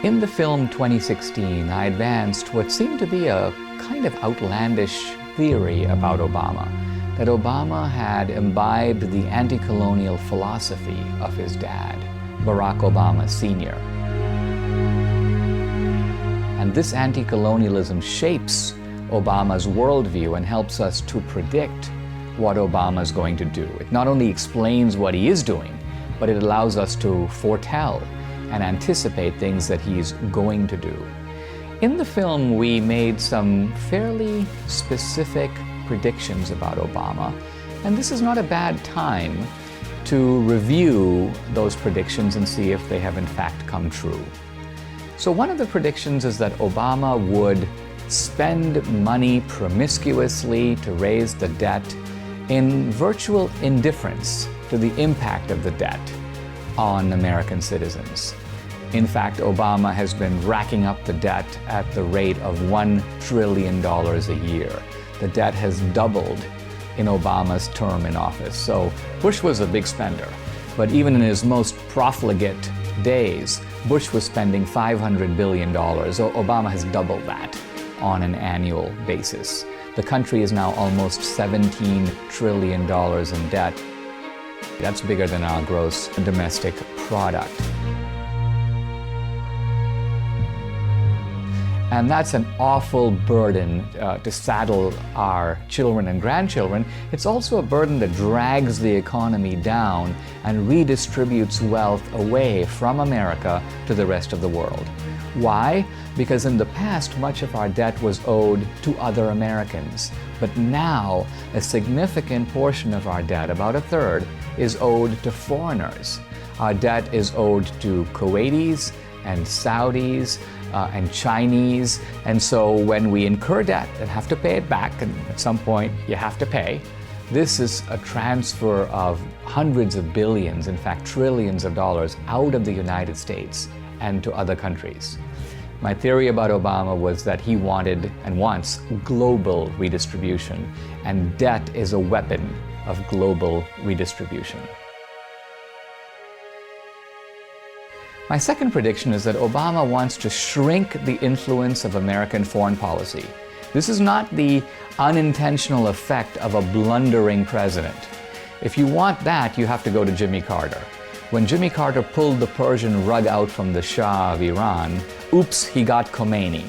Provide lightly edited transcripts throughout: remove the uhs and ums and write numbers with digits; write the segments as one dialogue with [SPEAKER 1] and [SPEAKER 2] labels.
[SPEAKER 1] In the film 2016, I advanced what seemed to be a kind of outlandish theory about Obama, that Obama had imbibed the anti-colonial philosophy of his dad, Barack Obama Sr. And this anti-colonialism shapes Obama's worldview and helps us to predict what Obama is going to do. It not only explains what he is doing, but it allows us to foretell and anticipate things that he's going to do. In the film, we made some fairly specific predictions about Obama, and this is not a bad time to review those predictions and see if they have in fact come true. So one of the predictions is that Obama would spend money promiscuously to raise the debt in virtual indifference to the impact of the debt on American citizens. In fact, Obama has been racking up the debt at the rate of $1 trillion a year. The debt has doubled in Obama's term in office. So Bush was a big spender, but even in his most profligate days, Bush was spending $500 billion. Obama has doubled that on an annual basis. The country is now almost $17 trillion in debt. That's bigger than our gross domestic product. And that's an awful burden to saddle our children and grandchildren. It's also a burden that drags the economy down and redistributes wealth away from America to the rest of the world. Why? Because in the past, much of our debt was owed to other Americans. But now, a significant portion of our debt, about a third, is owed to foreigners. Our debt is owed to Kuwaitis and Saudis and Chinese. And so when we incur debt and have to pay it back, and at some point you have to pay, this is a transfer of hundreds of billions, in fact trillions of dollars, out of the United States and to other countries. My theory about Obama was that he wanted and wants global redistribution, and debt is a weapon of global redistribution. My second prediction is that Obama wants to shrink the influence of American foreign policy. This is not the unintentional effect of a blundering president. If you want that, you have to go to Jimmy Carter. When Jimmy Carter pulled the Persian rug out from the Shah of Iran, oops, he got Khomeini.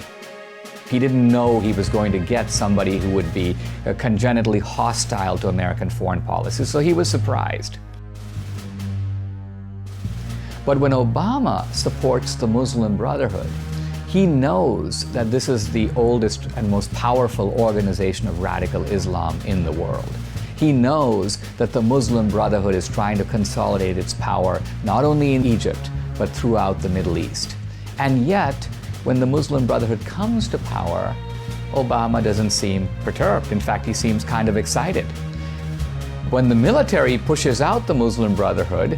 [SPEAKER 1] He didn't know he was going to get somebody who would be congenitally hostile to American foreign policy, so he was surprised. But when Obama supports the Muslim Brotherhood, he knows that this is the oldest and most powerful organization of radical Islam in the world. He knows that the Muslim Brotherhood is trying to consolidate its power not only in Egypt, but throughout the Middle East. And yet, when the Muslim Brotherhood comes to power, Obama doesn't seem perturbed. In fact, he seems kind of excited. When the military pushes out the Muslim Brotherhood,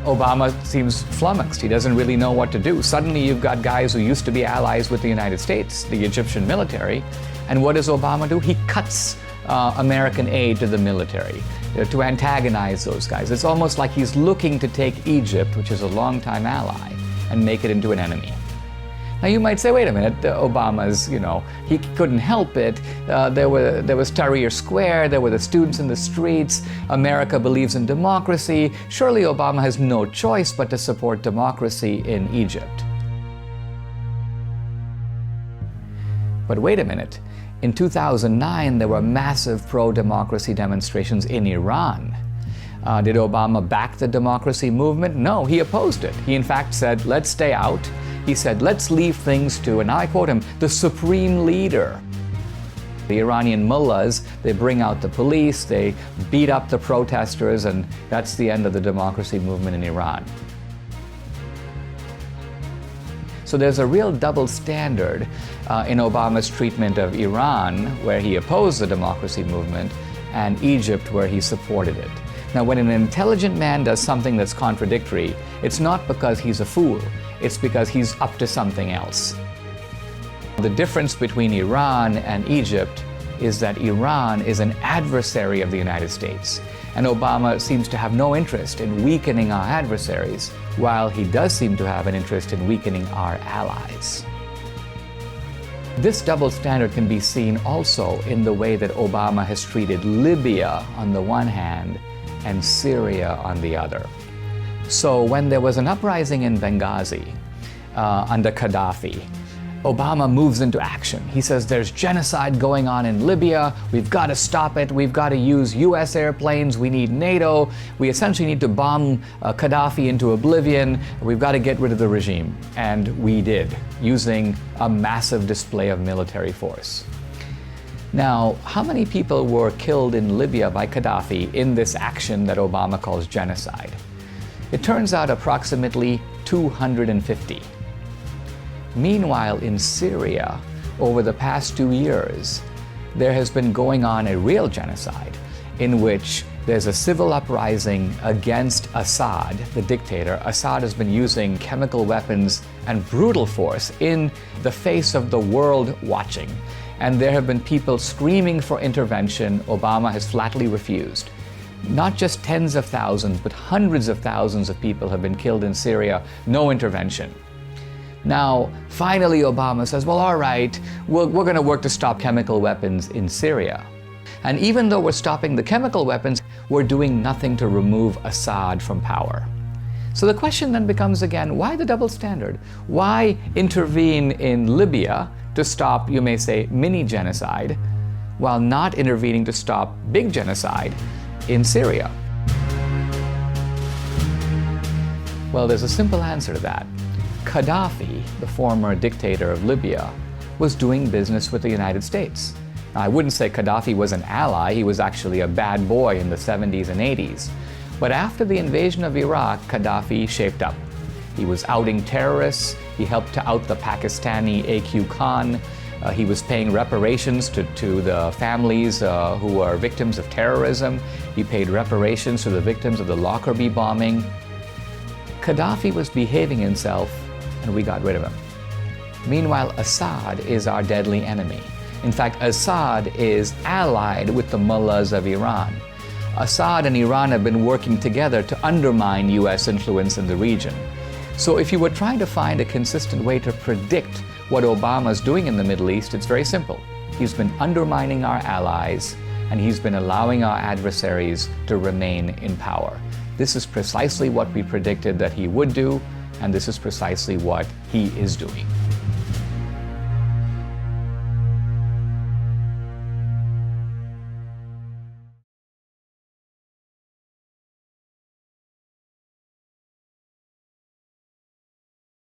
[SPEAKER 1] Obama seems flummoxed. He doesn't really know what to do. Suddenly you've got guys who used to be allies with the United States, the Egyptian military, and what does Obama do? He cuts American aid to the military to antagonize those guys. It's almost like he's looking to take Egypt, which is a longtime ally, and make it into an enemy. Now you might say, wait a minute, Obama's, he couldn't help it. There was Tahrir Square, there were the students in the streets, America believes in democracy. Surely Obama has no choice but to support democracy in Egypt. But wait a minute, in 2009 there were massive pro-democracy demonstrations in Iran. Did Obama back the democracy movement? No, he opposed it. He in fact said, let's stay out. He said, let's leave things to, and now I quote him, the supreme leader. The Iranian mullahs, they bring out the police, they beat up the protesters, and that's the end of the democracy movement in Iran. So there's a real double standard in Obama's treatment of Iran, where he opposed the democracy movement, and Egypt, where he supported it. Now, when an intelligent man does something that's contradictory, it's not because he's a fool. It's because he's up to something else. The difference between Iran and Egypt is that Iran is an adversary of the United States, and Obama seems to have no interest in weakening our adversaries, while he does seem to have an interest in weakening our allies. This double standard can be seen also in the way that Obama has treated Libya on the one hand and Syria on the other. So when there was an uprising in Benghazi under Gaddafi, Obama moves into action. He says there's genocide going on in Libya. We've got to stop it. We've got to use US airplanes. We need NATO. We essentially need to bomb Gaddafi into oblivion. We've got to get rid of the regime. And we did, using a massive display of military force. Now, how many people were killed in Libya by Gaddafi in this action that Obama calls genocide? It turns out approximately 250. Meanwhile, in Syria, over the past 2 years, there has been going on a real genocide in which there's a civil uprising against Assad, the dictator. Assad has been using chemical weapons and brutal force in the face of the world watching. And there have been people screaming for intervention. Obama has flatly refused. Not just tens of thousands, but hundreds of thousands of people have been killed in Syria. No intervention. Now, finally, Obama says, well, all right, we're going to work to stop chemical weapons in Syria. And even though we're stopping the chemical weapons, we're doing nothing to remove Assad from power. So the question then becomes again, why the double standard? Why intervene in Libya to stop, you may say, mini genocide, while not intervening to stop big genocide in Syria? Well, there's a simple answer to that. Gaddafi, the former dictator of Libya, was doing business with the United States. Now, I wouldn't say Gaddafi was an ally. He was actually a bad boy in the 70s and 80s. But after the invasion of Iraq, Gaddafi shaped up. He was outing terrorists. He helped to out the Pakistani AQ Khan. He was paying reparations to the families who were victims of terrorism. He paid reparations to the victims of the Lockerbie bombing. Gaddafi was behaving himself, and we got rid of him. Meanwhile, Assad is our deadly enemy. In fact, Assad is allied with the mullahs of Iran. Assad and Iran have been working together to undermine US influence in the region. So if you were trying to find a consistent way to predict what Obama's doing in the Middle East, it's very simple. He's been undermining our allies, and he's been allowing our adversaries to remain in power. This is precisely what we predicted that he would do, and this is precisely what he is doing.